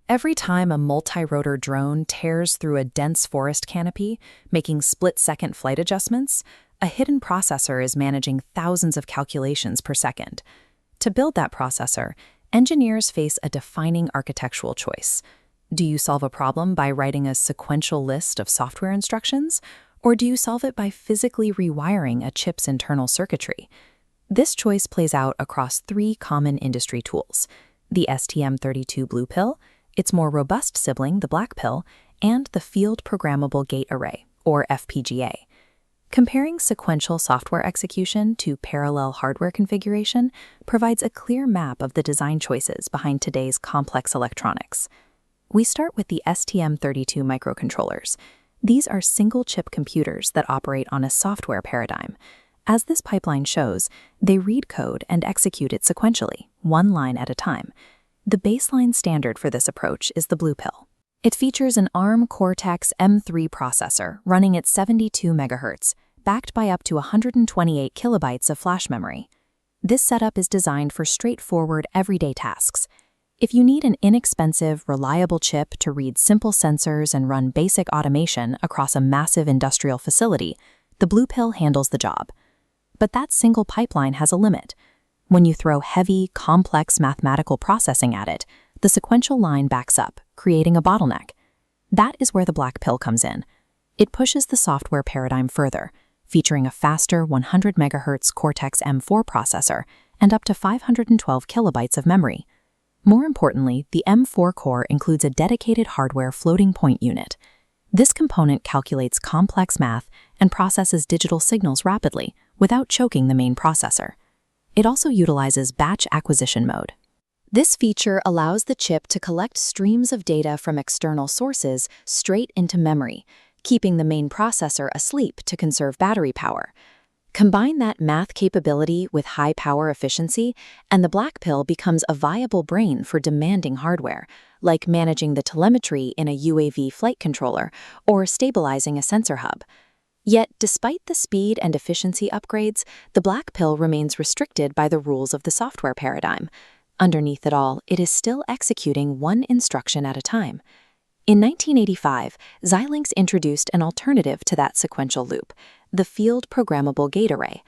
Every time a multi-rotor drone tears through a dense forest canopy, making split-second flight adjustments, a hidden processor is managing thousands of calculations per second. To build that processor, engineers face a defining architectural choice. Do you solve a problem by writing a sequential list of software instructions, or do you solve it by physically rewiring a chip's internal circuitry? This choice plays out across three common industry tools: the STM32 Blue Pill, its more robust sibling, the Black Pill, and the Field Programmable Gate Array, or FPGA. Comparing sequential software execution to parallel hardware configuration provides a clear map of the design choices behind today's complex electronics. We start with the STM32 microcontrollers. These are single-chip computers that operate on a software paradigm. As this pipeline shows, they read code and execute it sequentially, one line at a time. The baseline standard for this approach is the Blue Pill. It features an ARM Cortex-M3 processor running at 72 MHz, backed by up to 128 kilobytes of flash memory. This setup is designed for straightforward everyday tasks. If you need an inexpensive, reliable chip to read simple sensors and run basic automation across a massive industrial facility, the Blue Pill handles the job. But that single pipeline has a limit. When you throw heavy, complex mathematical processing at it, the sequential line backs up, creating a bottleneck. That is where the Black Pill comes in. It pushes the software paradigm further, featuring a faster 100 MHz Cortex-M4 processor and up to 512 kilobytes of memory. More importantly, the M4 core includes a dedicated hardware floating point unit. This component calculates complex math and processes digital signals rapidly, without choking the main processor. It also utilizes batch acquisition mode. This feature allows the chip to collect streams of data from external sources straight into memory, keeping the main processor asleep to conserve battery power. Combine that math capability with high power efficiency, and the Black Pill becomes a viable brain for demanding hardware, like managing the telemetry in a UAV flight controller or stabilizing a sensor hub. Yet, despite the speed and efficiency upgrades, the Black Pill remains restricted by the rules of the software paradigm. Underneath it all, it is still executing one instruction at a time. In 1985, Xilinx introduced an alternative to that sequential loop, the Field Programmable Gate Array.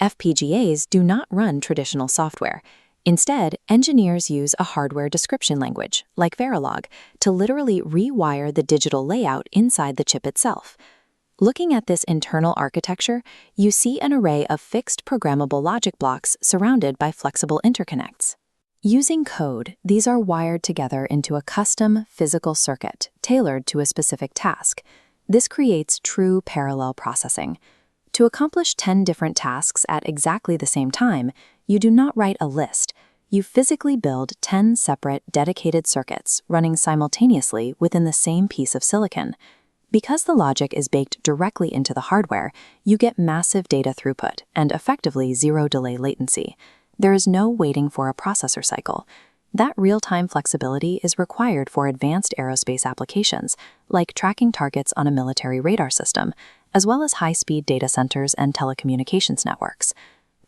FPGAs do not run traditional software. Instead, engineers use a hardware description language, like Verilog, to literally rewire the digital layout inside the chip itself. Looking at this internal architecture, you see an array of fixed programmable logic blocks surrounded by flexible interconnects. Using code, these are wired together into a custom physical circuit tailored to a specific task. This creates true parallel processing. To accomplish 10 different tasks at exactly the same time, you do not write a list. You physically build 10 separate, dedicated circuits running simultaneously within the same piece of silicon. Because the logic is baked directly into the hardware, you get massive data throughput and effectively zero delay latency. There is no waiting for a processor cycle. That real-time flexibility is required for advanced aerospace applications, like tracking targets on a military radar system, as well as high-speed data centers and telecommunications networks.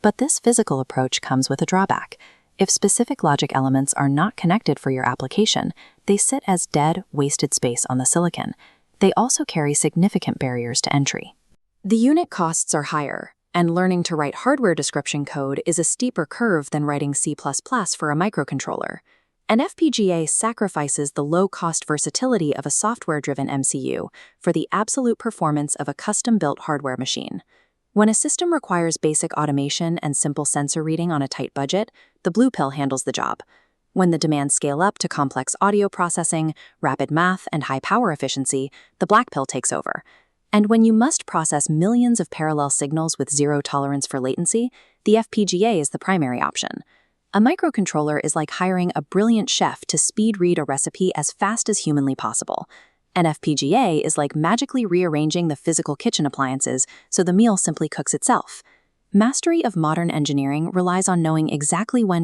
But this physical approach comes with a drawback. If specific logic elements are not connected for your application, they sit as dead, wasted space on the silicon. They also carry significant barriers to entry. The unit costs are higher, and learning to write hardware description code is a steeper curve than writing C++ for a microcontroller. An FPGA sacrifices the low-cost versatility of a software-driven MCU for the absolute performance of a custom-built hardware machine. When a system requires basic automation and simple sensor reading on a tight budget, the Blue Pill handles the job. When the demands scale up to complex audio processing, rapid math, and high power efficiency, the Black Pill takes over. And when you must process millions of parallel signals with zero tolerance for latency, the FPGA is the primary option. A microcontroller is like hiring a brilliant chef to speed read a recipe as fast as humanly possible. An FPGA is like magically rearranging the physical kitchen appliances so the meal simply cooks itself. Mastery of modern engineering relies on knowing exactly when to